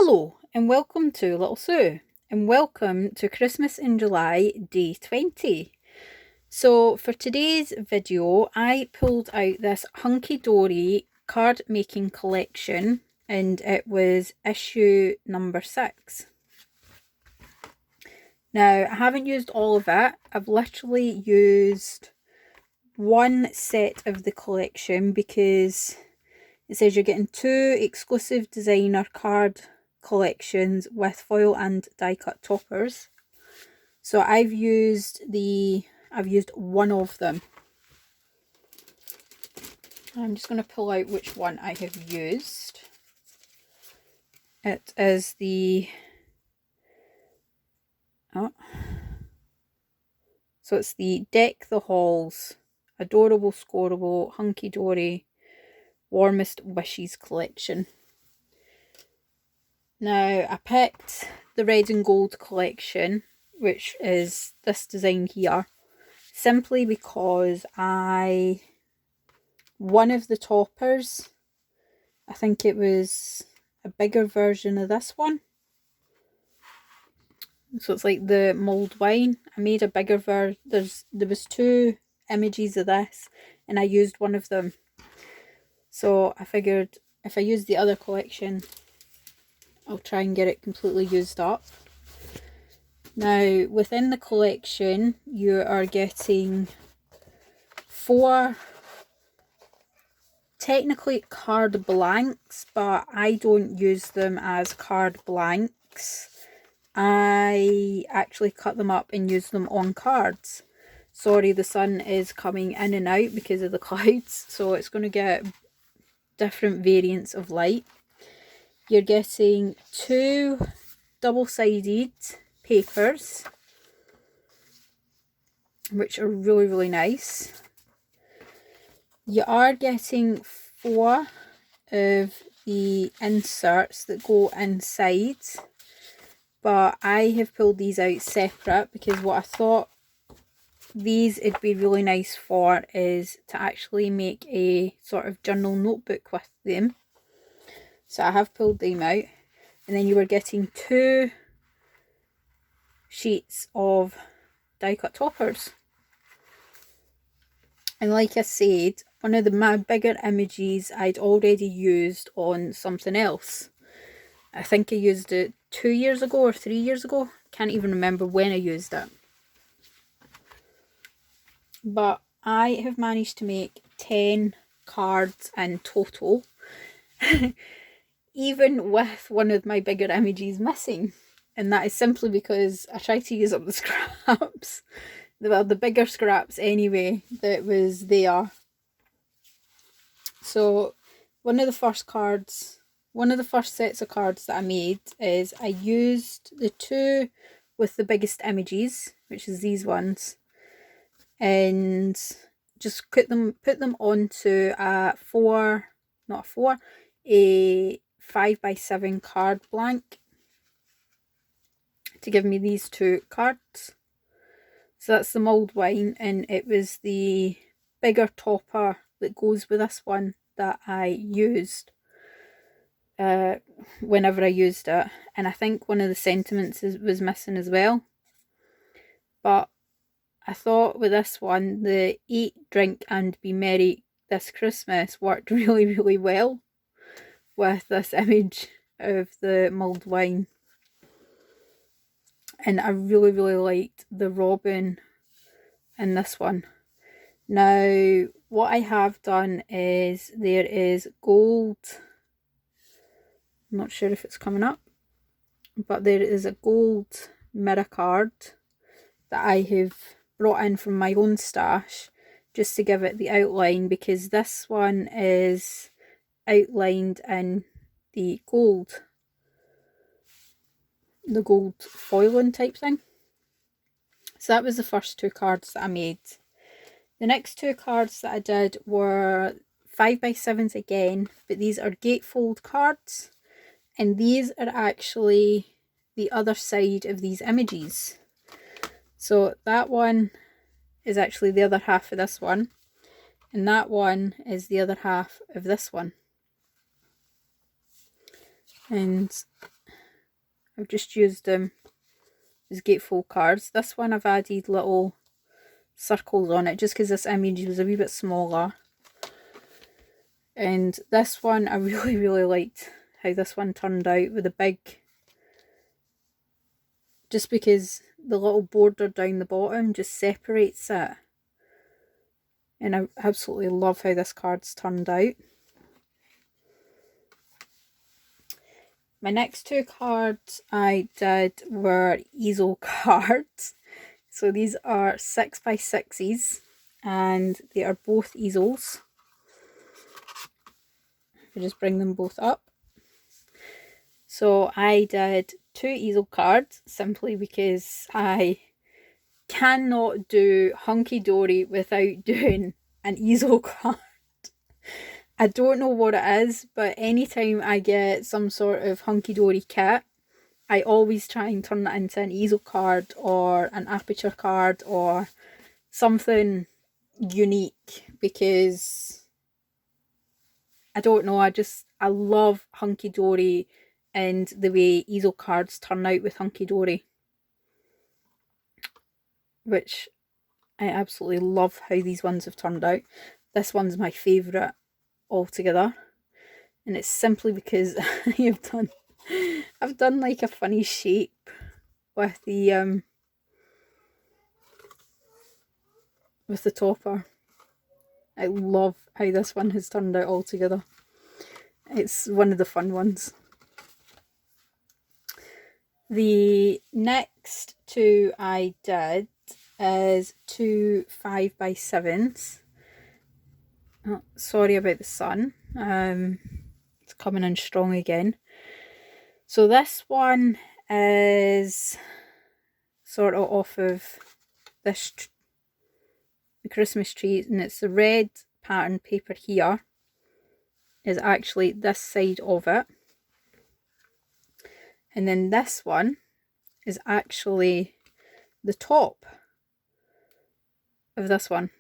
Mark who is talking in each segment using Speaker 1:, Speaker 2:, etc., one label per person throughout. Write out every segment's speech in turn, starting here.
Speaker 1: Hello and welcome to Little Sue, and welcome to Christmas in July day 20. So for today's video I pulled out this Hunky Dory card making collection, and it was issue number 6. Now I haven't used all of it. I've literally used one set of the collection because it says you're getting 2 exclusive designer card collections with foil and die cut toppers. So I've used one of them. I'm just going to pull out which one I have used. It is so it's the Deck the Halls Adorable Scoreable Hunky Dory Warmest Wishes collection. Now I picked the red and gold collection, which is this design here, simply because one of the toppers, I think it was a bigger version of this one. So it's like the mulled wine. I made a bigger version. There was 2 images of this and I used one of them. So I figured if I use the other collection, I'll try and get it completely used up. Now within the collection you are getting 4 technically card blanks, but I don't use them as card blanks. I actually cut them up and use them on cards. Sorry, the sun is coming in and out because of the clouds, so it's going to get different variants of light. You're getting 2 double-sided papers, which are really nice. You are getting 4 of the inserts that go inside, but I have pulled these out separate because what I thought these would be really nice for is to actually make a sort of journal notebook with them. So I have pulled them out, and then you were getting 2 sheets of die cut toppers. And like I said, one of my bigger images I'd already used on something else. I think I used it 2 years ago or 3 years ago. Can't even remember when I used it. But I have managed to make 10 cards in total. Even with one of my bigger images missing. And that is simply because I tried to use up the scraps. Well, the bigger scraps anyway that was there. So one of the first sets of cards that I made is I used the 2 with the biggest images, which is these ones, and just put them onto a 5x7 card blank to give me these 2 cards. So that's the mulled wine, and it was the bigger topper that goes with this one that I used whenever I used it. And I think one of the sentiments was missing as well. But I thought with this one, the eat, drink and be merry this Christmas worked really well with this image of the mulled wine. And I really liked the robin in this one. Now what I have done is there is gold, I'm not sure if it's coming up, but there is a gold mirror card that I have brought in from my own stash just to give it the outline, because this one is outlined in the gold foiling type thing. So that was the first 2 cards that I made. The next 2 cards that I did were 5x7s again, but these are gatefold cards, and these are actually the other side of these images. So that one is actually the other half of this one, and that one is the other half of this one. And I've just used them as gatefold cards. This one I've added little circles on it just because this image was a wee bit smaller. And this one I really liked how this one turned out with the big, just because the little border down the bottom just separates it. And I absolutely love how this card's turned out. My next two cards I did were easel cards. So these are 6x6s and they are both easels. I just bring them both up. So I did 2 easel cards simply because I cannot do Hunky Dory without doing an easel card. I don't know what it is, but anytime I get some sort of Hunky Dory kit, I always try and turn it into an easel card or an aperture card or something unique, because I don't know, I love Hunky Dory and the way easel cards turn out with Hunky Dory, which I absolutely love how these ones have turned out. This one's my favourite altogether, and it's simply because I've done like a funny shape with the topper. I love how this one has turned out altogether. It's one of the fun ones. The next two I did is 2 5x7s. Oh, sorry about the sun. It's coming in strong again. So this one is sort of off of this the Christmas tree, and it's the red pattern paper here is actually this side of it, and then this one is actually the top of this one.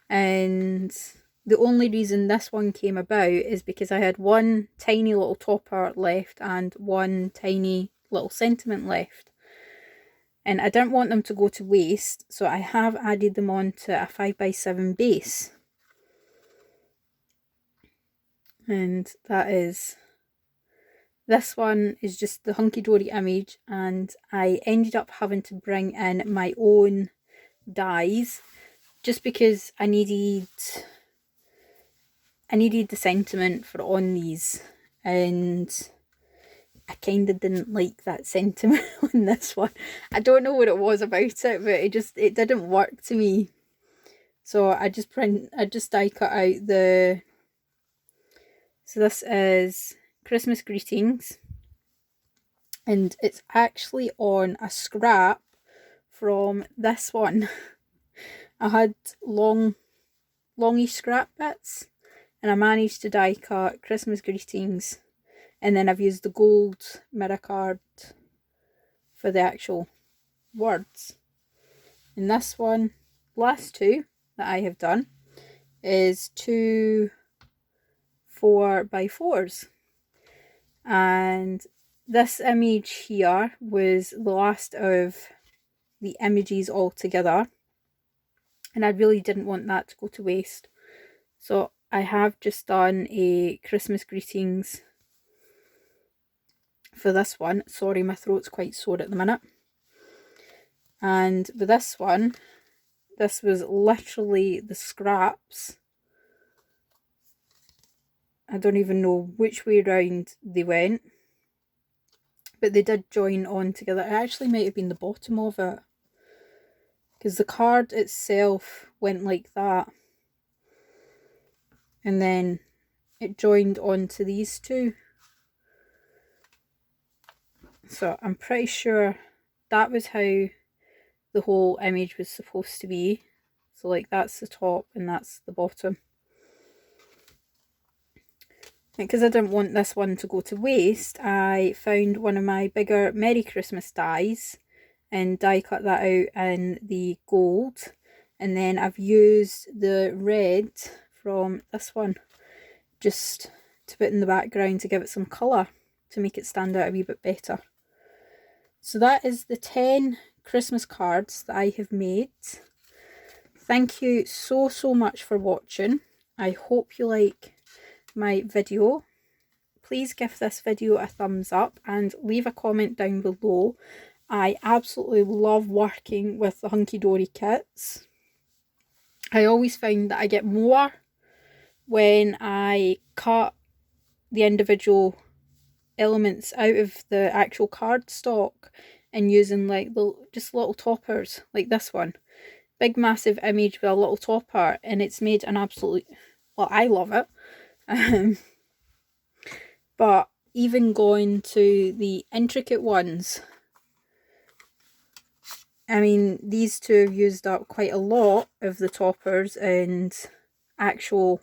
Speaker 1: And the only reason this one came about is because I had one tiny little topper left and one tiny little sentiment left, and I didn't want them to go to waste, so I have added them on to a 5x7 base. And this one is just the Hunky Dory image, and I ended up having to bring in my own dies just because I needed the sentiment for on these, and I kind of didn't like that sentiment on this one. I don't know what it was about it, but it didn't work to me. So I just die cut out the. So this is Christmas greetings, and it's actually on a scrap from this one. I had longy scrap bits, and I managed to die cut Christmas greetings, and then I've used the gold mirror card for the actual words. And this one, last two that I have done, is 2 4x4s, and this image here was the last of the images all together, and I really didn't want that to go to waste, so I have just done a Christmas greetings for this one. Sorry, my throat's quite sore at the minute. And with this one, this was literally the scraps. I don't even know which way round they went, but they did join on together. It actually might have been the bottom of it, because the card itself went like that, and then it joined onto these two. So I'm pretty sure that was how the whole image was supposed to be. So like that's the top and that's the bottom. Because I didn't want this one to go to waste, I found one of my bigger Merry Christmas dies and die cut that out in the gold, and then I've used the red from this one just to put in the background to give it some colour. to make it stand out a wee bit better. So that is the 10 Christmas cards that I have made. Thank you so much for watching. I hope you like my video. Please give this video a thumbs up and leave a comment down below. I absolutely love working with the Hunky Dory kits. I always find that I get more when I cut the individual elements out of the actual cardstock and using like just little toppers like this one. Big massive image with a little topper, and it's made an absolute, well, I love it. But even going to the intricate ones, I mean, these two have used up quite a lot of the toppers and actual,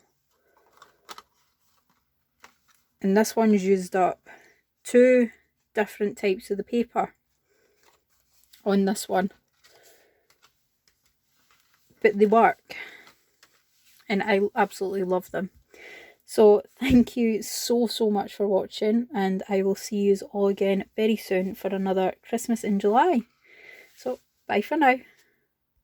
Speaker 1: and this one's used up 2 different types of the paper on this one. But they work, and I absolutely love them. So thank you so much for watching, and I will see you all again very soon for another Christmas in July. So bye for now.